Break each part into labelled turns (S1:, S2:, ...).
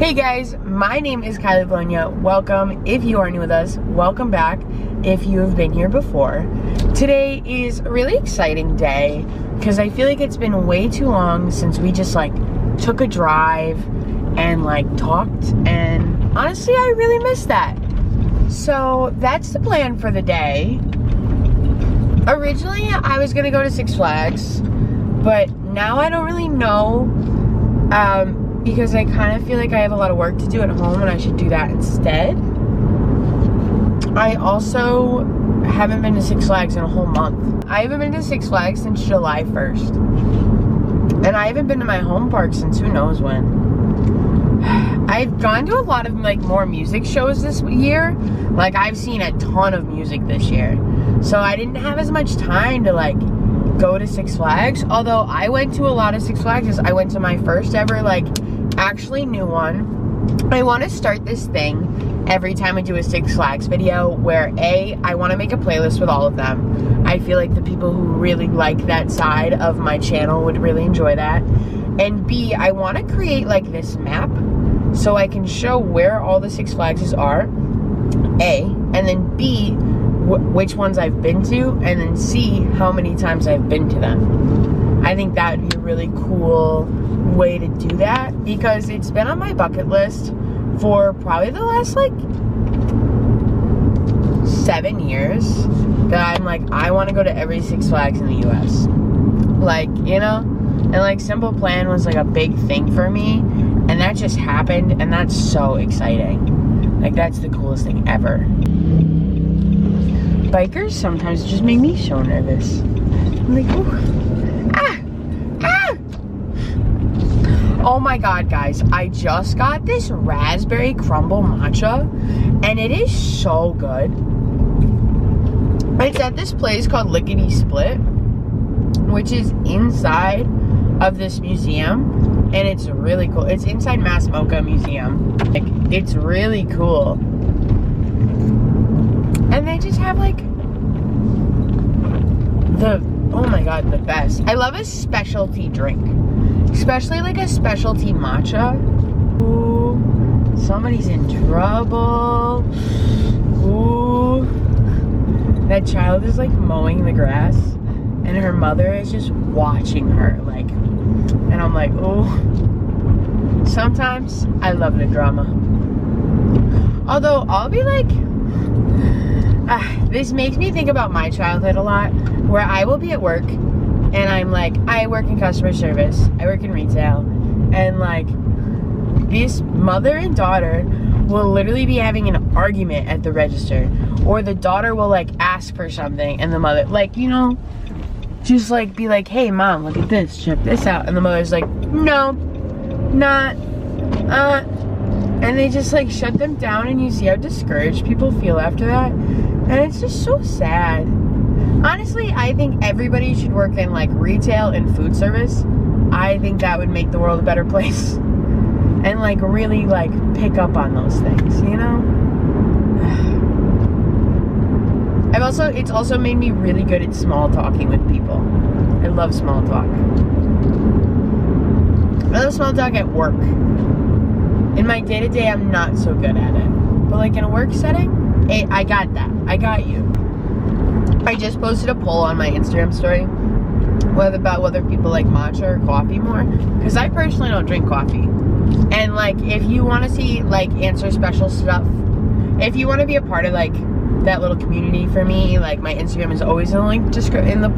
S1: Hey guys, my name is Kylie Bologna. Welcome if you are new with us. Welcome back if you have been here before. Today is a really exciting day because I feel like it's been way too long since we just took a drive and talked, and honestly I really miss that. So that's the plan for the day. Originally I was gonna go to Six Flags, but now I don't really know because I kind of feel like I have a lot of work to do at home and I should do that instead. I also haven't been to Six Flags in a whole month. I haven't been to Six Flags since July 1st. And I haven't been to my home park since who knows when. I've gone to a lot of more music shows this year. I've seen a ton of music this year. So I didn't have as much time to go to Six Flags. Although I went to a lot of Six Flags. I went to my first ever actually new one. I want to start this thing every time I do a Six Flags video where I want to make a playlist with all of them. I feel like the people who really like that side of my channel would really enjoy that. And B, I want to create this map so I can show where all the Six Flags are, A, and then B, which ones I've been to, and then C, how many times I've been to them. I think that would be a really cool way to do that because it's been on my bucket list for probably the last 7 years that I'm I want to go to every Six Flags in the US. And Simple Plan was a big thing for me, and that just happened, and that's so exciting. That's the coolest thing ever. Bikers sometimes just make me so nervous. I'm ooh. Oh my god, guys, I just got this raspberry crumble matcha, and it is so good. It's at this place called Lickety Split, which is inside of this museum, and it's really cool. It's inside Mass Mocha Museum. It's really cool. And they just have oh my god, the best. I love a specialty drink. Especially a specialty matcha. Ooh, somebody's in trouble. Ooh. That child is mowing the grass and her mother is just watching her and I'm ooh. Sometimes I love the drama. Although I'll be this makes me think about my childhood a lot, where I will be at work and I'm I work in customer service, I work in retail, and this mother and daughter will literally be having an argument at the register, or the daughter will ask for something and the mother just be hey mom, look at this, check this out, and the mother's no, not and they just shut them down, and you see how discouraged people feel after that, and it's just so sad. Honestly, I think everybody should work in retail and food service. I think that would make the world a better place. And really pick up on those things, you know? It's also made me really good at small talking with people. I love small talk. I love small talk at work. In my day-to-day, I'm not so good at it. But in a work setting, hey, I got that. I got you. I just posted a poll on my Instagram story about whether people like matcha or coffee more, because I personally don't drink coffee. And if you want to see answer special stuff, if you want to be a part of that little community for me, my Instagram is always in the link in the.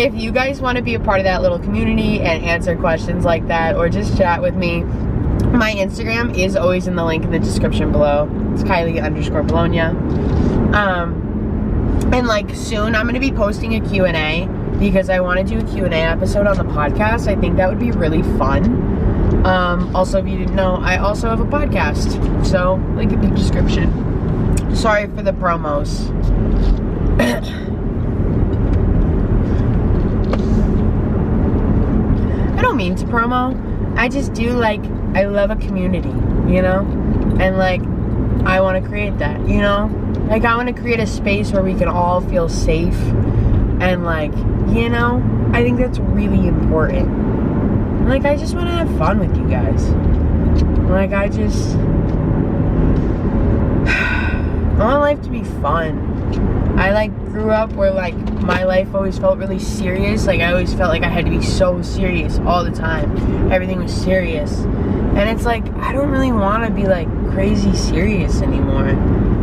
S1: If you guys want to be a part of that little community and answer questions like that, or just chat with me, my Instagram is always in the link in the description below. It's Kylie_Bologna. And soon I'm going to be posting a Q&A because I want to do a Q&A episode on the podcast. I think that would be really fun. Also, if you didn't know, I also have a podcast. So, link in the description. Sorry for the promos. I don't mean to promo. I just do I love a community, you know? And I want to create that, you know? I want to create a space where we can all feel safe and you know, I think that's really important. Like, I just want to have fun with you guys. Like, I want life to be fun. I, like, grew up where, like, my life always felt really serious. Like, I always felt like I had to be so serious all the time. Everything was serious. And it's like, I don't really want to be, like, crazy serious anymore.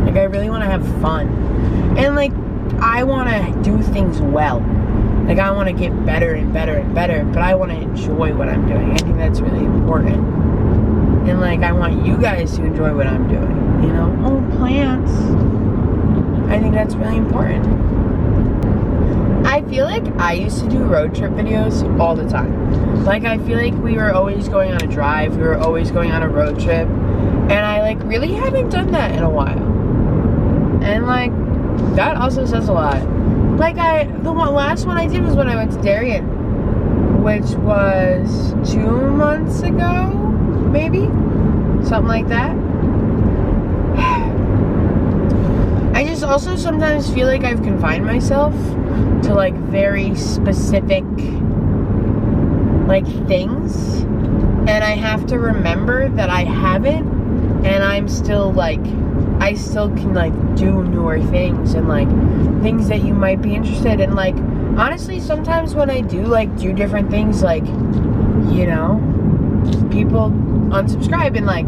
S1: Like, I really want to have fun. And, like, I want to do things well. Like, I want to get better and better and better, but I want to enjoy what I'm doing. I think that's really important. And, like, I want you guys to enjoy what I'm doing, you know? Oh, plants. I think that's really important. I feel like I used to do road trip videos all the time. Like, I feel like we were always going on a drive. We were always going on a road trip. And I, like, really haven't done that in a while. And, like, that also says a lot. Like, the last one I did was when I went to Darien, which was 2 months ago, maybe? Something like that. I just also sometimes feel like I've confined myself to, like, very specific, like, things. And I have to remember that I haven't, and I'm still, like, I still can, like, do newer things and, like, things that you might be interested in. Like, honestly, sometimes when I do, like, do different things, like, you know, people unsubscribe, and, like,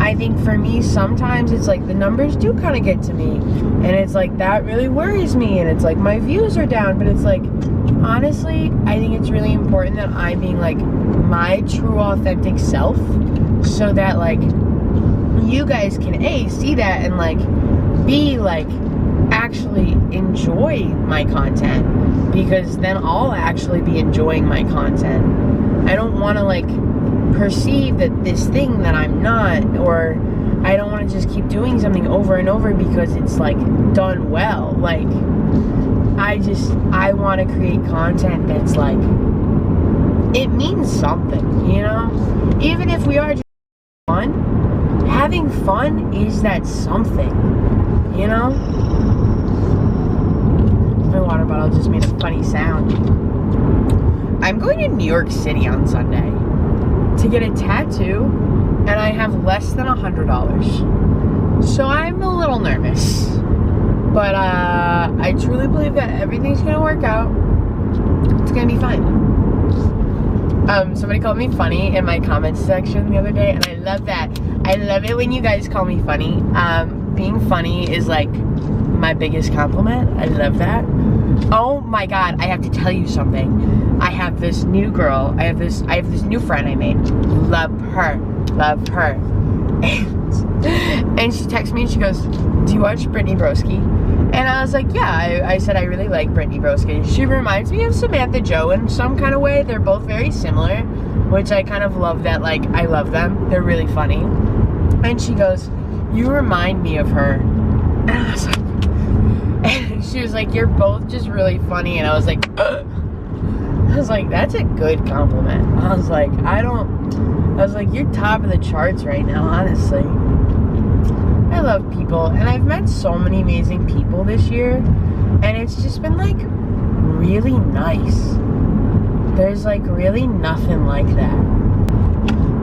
S1: I think for me, sometimes it's like the numbers do kind of get to me, and it's like that really worries me, and it's like my views are down, but it's like, honestly, I think it's really important that I'm being, like, my true authentic self, so that, like, you guys can A, see that, and, like, B, like, actually enjoy my content, because then I'll actually be enjoying my content. I don't want to, like, perceive that this thing that I'm not, or I don't want to just keep doing something over and over because it's, like, done well. Like, I want to create content that's, like, it means something, you know? Even if we are just fun, having fun is that something, you know? My water bottle just made a funny sound. I'm going to New York City on Sunday to get a tattoo, and I have less than $100. So I'm a little nervous. But I truly believe that everything's gonna work out. It's gonna be fine. Somebody called me funny in my comments section the other day, and I love that. I love it when you guys call me funny. Being funny is, like, my biggest compliment. I love that. Oh my god, I have to tell you something. I have this new girl. I have this new friend I made. Love her. And she texts me and she goes, "Do you watch Brittany Broski?" And I was like, yeah. I said I really like Brittany Broski. She reminds me of Samantha Joe in some kind of way. They're both very similar, which I kind of love that, like, I love them. They're really funny. And she goes, "You remind me of her." And I was like, and she was like, "You're both just really funny." And I was like, ugh. I was like, that's a good compliment. I was like, you're top of the charts right now, honestly. I love people, and I've met so many amazing people this year, and it's just been, like, really nice. There's, like, really nothing like that.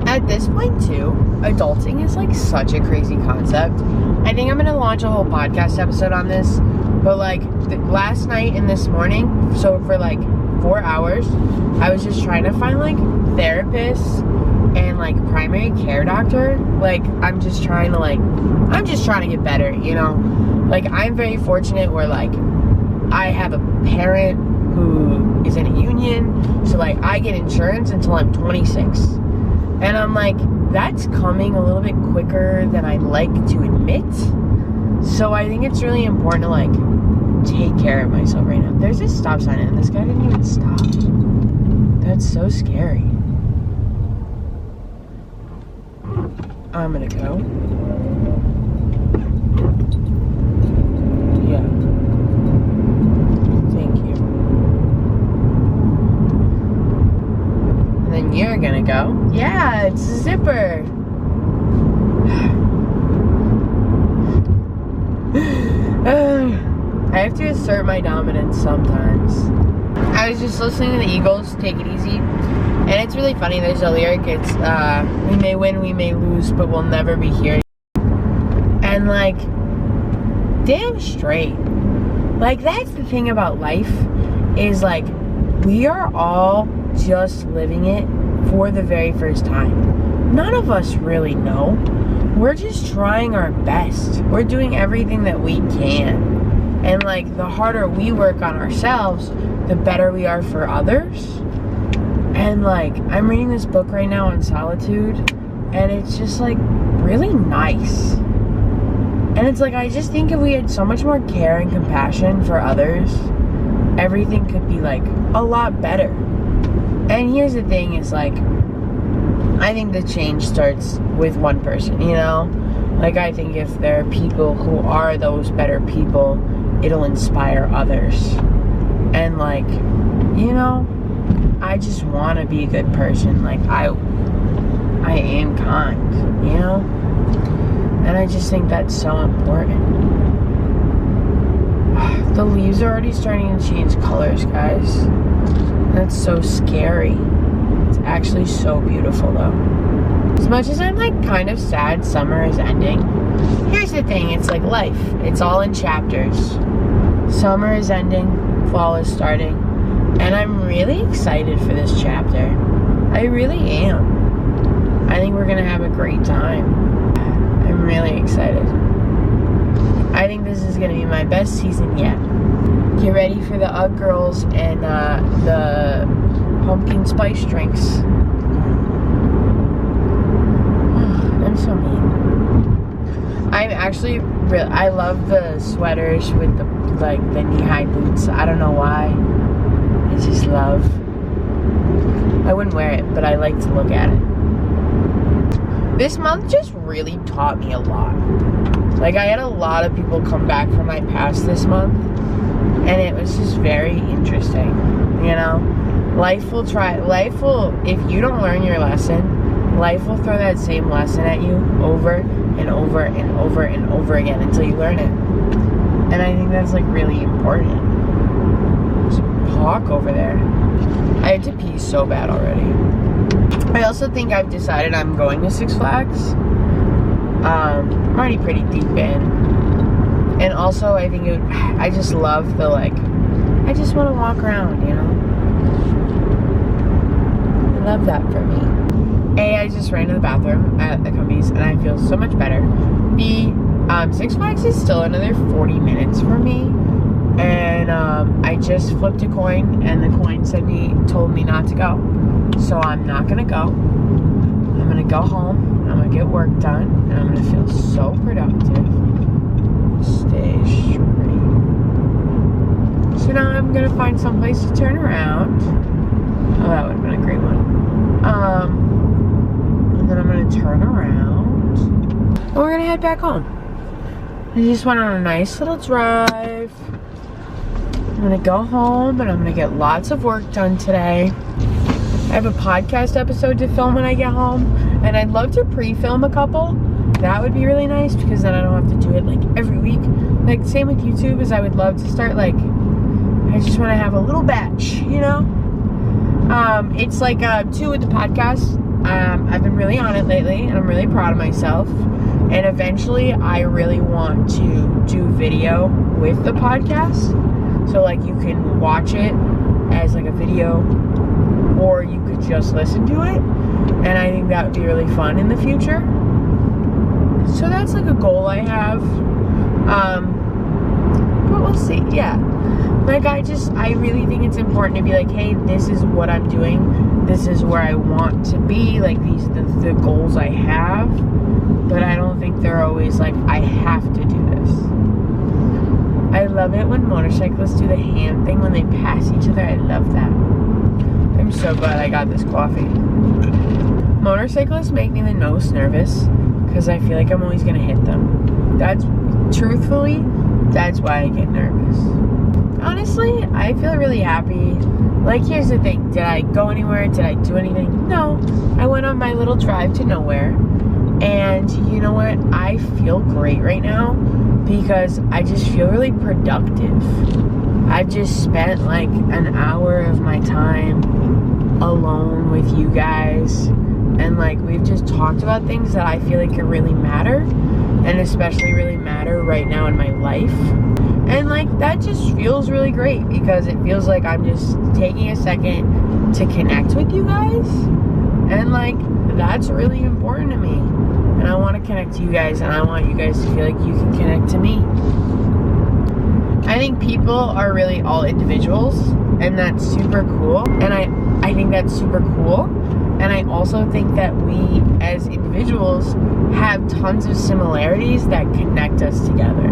S1: At this point, too, adulting is, like, such a crazy concept. I think I'm gonna launch a whole podcast episode on this, but, like, last night and this morning, so for, like, 4 hours, I was just trying to find, like, therapists and, like, primary care doctor. Like, I'm just trying to get better, you know? Like, I'm very fortunate where, like, I have a parent who is in a union, so, like, I get insurance until I'm 26. And I'm like, that's coming a little bit quicker than I'd like to admit. So I think it's really important to, like, take care of myself right now. There's this stop sign and this guy didn't even stop. That's so scary. I'm gonna go. Yeah. Thank you. And then you're gonna go. Yeah, it's a zipper. I have to assert my dominance sometimes. I was just listening to the Eagles, Take It Easy, And it's really funny, there's a lyric, it's, we may win, we may lose, but we'll never be here. And like, damn straight. Like, that's the thing about life, is like, we are all just living it for the very first time. None of us really know. We're just trying our best. We're doing everything that we can. And like, the harder we work on ourselves, the better we are for others. And like, I'm reading this book right now on solitude, and it's just like really nice. And it's like, I just think if we had so much more care and compassion for others, everything could be like a lot better. And here's the thing, is like, I think the change starts with one person, you know? Like, I think if there are people who are those better people, it'll inspire others. And like, you know, I just want to be a good person. Like, I am kind, you know? And I just think that's so important. The leaves are already starting to change colors, guys. That's so scary. It's actually so beautiful, though. As much as I'm, like, kind of sad summer is ending, here's the thing. It's like life. It's all in chapters. Summer is ending. Fall is starting. And I'm really excited for this chapter. I really am. I think we're going to have a great time. I'm really excited. I think this is going to be my best season yet. Get ready for the UGG girls and the pumpkin spice drinks. I'm so mean. I'm actually I love the sweaters with the knee-high boots. I don't know why. I just love. I wouldn't wear it, but I like to look at it. This month just really taught me a lot. Like, I had a lot of people come back from my past this month, and it was just very interesting, you know? Life will, if you don't learn your lesson, life will throw that same lesson at you over and over and over and over again until you learn it. And I think that's, like, really important. There's a hawk over there. I had to pee so bad already. I also think I've decided I'm going to Six Flags. I'm already pretty deep in. And also, I think I just love the, like, I just want to walk around, you know? I love that for me. A, I just ran to the bathroom at the Cumbies, and I feel so much better. B, Six Flags is still another 40 minutes for me. And I just flipped a coin, and the coin told me not to go. So I'm not going to go. I'm going to go home. I'm going to get work done, and I'm going to feel so productive. Stay straight. So now I'm going to find some place to turn around. Oh, that would have been a great one. And then I'm going to turn around. And we're going to head back home. I just went on a nice little drive. I'm going to go home, and I'm going to get lots of work done today. I have a podcast episode to film when I get home, and I'd love to pre-film a couple. That would be really nice, because then I don't have to do it like every week. Like, same with YouTube, is I would love to start, like, I just want to have a little batch, you know? It's like 2 with the podcast. I've been really on it lately, and I'm really proud of myself. And eventually, I really want to do video with the podcast. So, like, you can watch it as, like, a video, or you could just listen to it. And I think that would be really fun in the future. So that's, like, a goal I have. But we'll see, yeah. Like, I really think it's important to be like, hey, this is what I'm doing. This is where I want to be. Like, these are the goals I have. But I don't think they're always like, I have to do this. I love it when motorcyclists do the hand thing when they pass each other. I love that. I'm so glad I got this coffee. Motorcyclists make me the most nervous because I feel like I'm always going to hit them. Truthfully, that's why I get nervous. Honestly, I feel really happy. Like, here's the thing. Did I go anywhere? Did I do anything? No. I went on my little drive to nowhere. And you know what? I feel great right now because I just feel really productive. I've just spent like an hour of my time alone with you guys, and like we've just talked about things that I feel like really matter, and especially really matter right now in my life. And like that just feels really great, because it feels like I'm just taking a second to connect with you guys, and like that's really important to me, and I want to connect to you guys, and I want you guys to feel like you can connect to me. I think people are really all individuals, and that's super cool, and I think that's super cool. And I also think that we as individuals have tons of similarities that connect us together,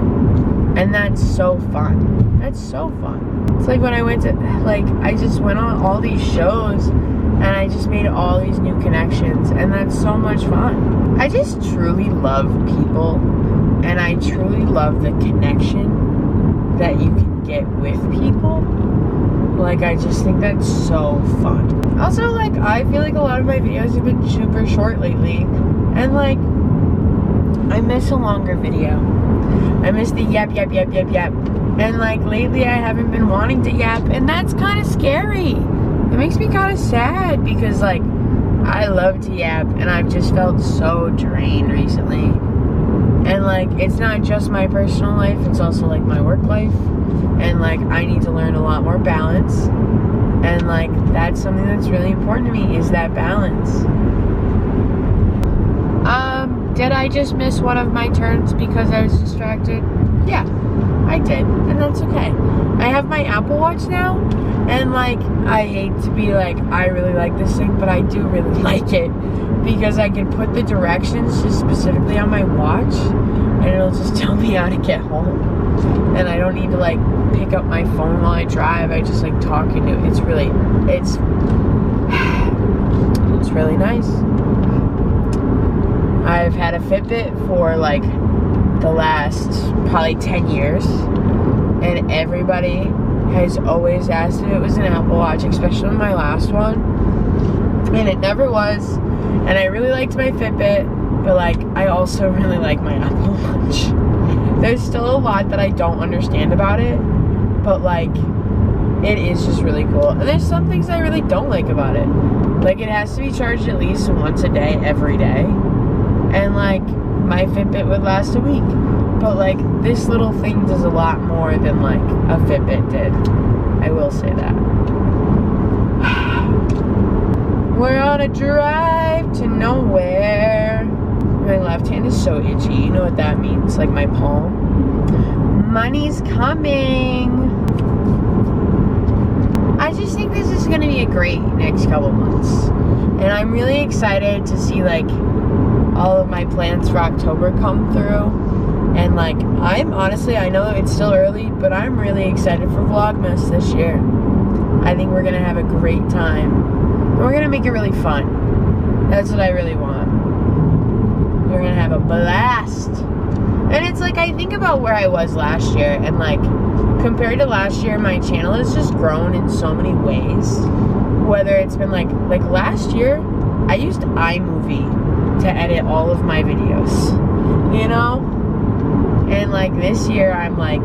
S1: and that's so fun. That's so fun. It's like when I went to, like, I just went on all these shows and I just made all these new connections, and that's so much fun. I just truly love people, and I truly love the connection that you can get with people. Like, I just think that's so fun. Also, like, I feel like a lot of my videos have been super short lately, and like, I miss a longer video. I miss the yap. And like, lately I haven't been wanting to yap, and that's kind of scary. It makes me kind of sad, because like, I love to yap, and I've just felt so drained recently. And like, it's not just my personal life, it's also like my work life. And like, I need to learn a lot more balance. And like, that's something that's really important to me, is that balance. Did I just miss one of my turns because I was distracted? Yeah, I did, and that's okay. I have my Apple Watch now, and like, I hate to be like, I really like this thing, but I do really like it, because I can put the directions just specifically on my watch, and it'll just tell me how to get home. And I don't need to like pick up my phone while I drive. I just like talk into it. It's really nice. I've had a Fitbit for like the last probably 10 years, and everybody has always asked if it was an Apple Watch, especially my last one, and it never was. And I really liked my Fitbit, but like, I also really like my Apple Watch. There's still a lot that I don't understand about it, but like, it is just really cool. And there's some things I really don't like about it. Like, it has to be charged at least once a day, every day. And like, my Fitbit would last a week. But like, this little thing does a lot more than like a Fitbit did. I will say that. We're on a drive to nowhere. My left hand is so itchy. You know what that means? Like my palm. Money's coming. I just think this is going to be a great next couple months. And I'm really excited to see like all of my plans for October come through. And like, I'm honestly, I know it's still early, but I'm really excited for Vlogmas this year. I think we're going to have a great time. And we're going to make it really fun. That's what I really want. We're going to have a blast. And it's like, I think about where I was last year, and like, compared to last year, my channel has just grown in so many ways. Whether it's been like last year, I used iMovie to edit all of my videos, you know? And like this year, I'm like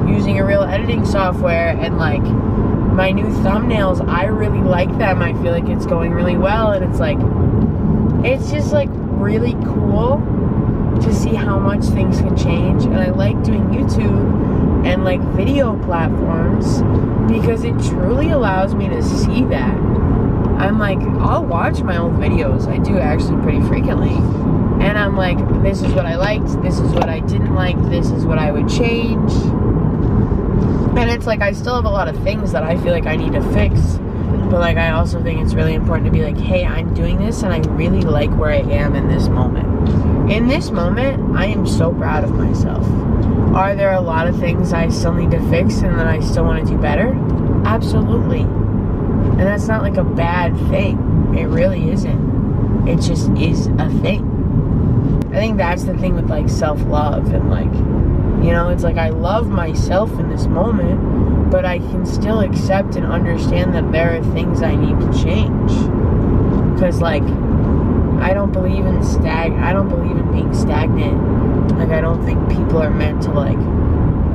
S1: using a real editing software, and like my new thumbnails, I really like them. I feel like it's going really well, and it's like, it's just like really cool to see how much things can change. And I like doing YouTube and like video platforms, because it truly allows me to see that. I'm like, I'll watch my old videos. I do actually pretty frequently. And I'm like, this is what I liked, this is what I didn't like, this is what I would change. And it's like, I still have a lot of things that I feel like I need to fix. But like, I also think it's really important to be like, hey, I'm doing this, and I really like where I am in this moment. In this moment, I am so proud of myself. Are there a lot of things I still need to fix and that I still want to do better? Absolutely. And that's not like a bad thing. It really isn't. It just is a thing. I think that's the thing with like self-love, and like, you know, it's like, I love myself in this moment, but I can still accept and understand that there are things I need to change. Because like, I don't believe in being stagnant. Like, I don't think people are meant to like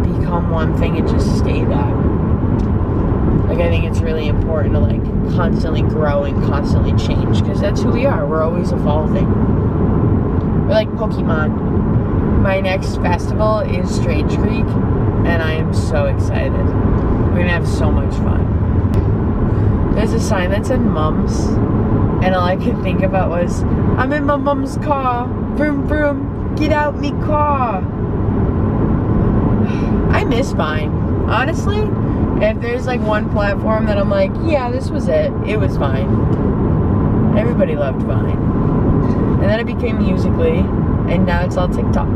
S1: become one thing and just stay that. Like, I think it's really important to like constantly grow and constantly change, because that's who we are. We're always evolving. We're like Pokemon. My next festival is Strange Creek, and I am so excited. We're gonna have so much fun. There's a sign that said Mums, and all I could think about was, I'm in my mom's car. Vroom vroom, get out me car. I miss Vine. Honestly, if there's like one platform that I'm like, yeah, this was it was Vine. Everybody loved Vine. And then it became Musical.ly, and now it's all TikTok.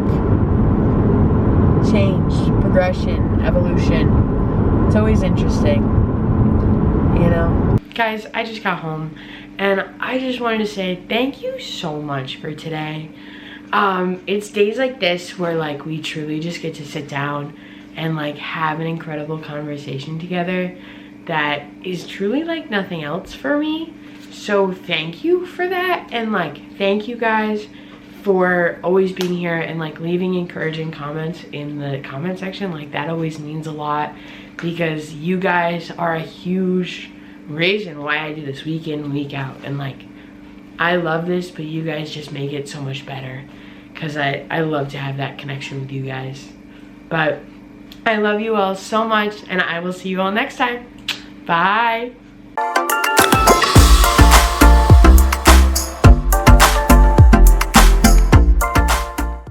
S1: Change, progression, evolution. It's always interesting, you know? Guys, I just got home, and I just wanted to say thank you so much for today. It's days like this where like we truly just get to sit down and like have an incredible conversation together that is truly like nothing else for me. So thank you for that, and like thank you guys for always being here and like leaving encouraging comments in the comment section. Like that always means a lot, because you guys are a huge reason why I do this week in, week out. And like I love this, but you guys just make it so much better, because I love to have that connection with you guys. But I love you all so much, and I will see you all next time. Bye.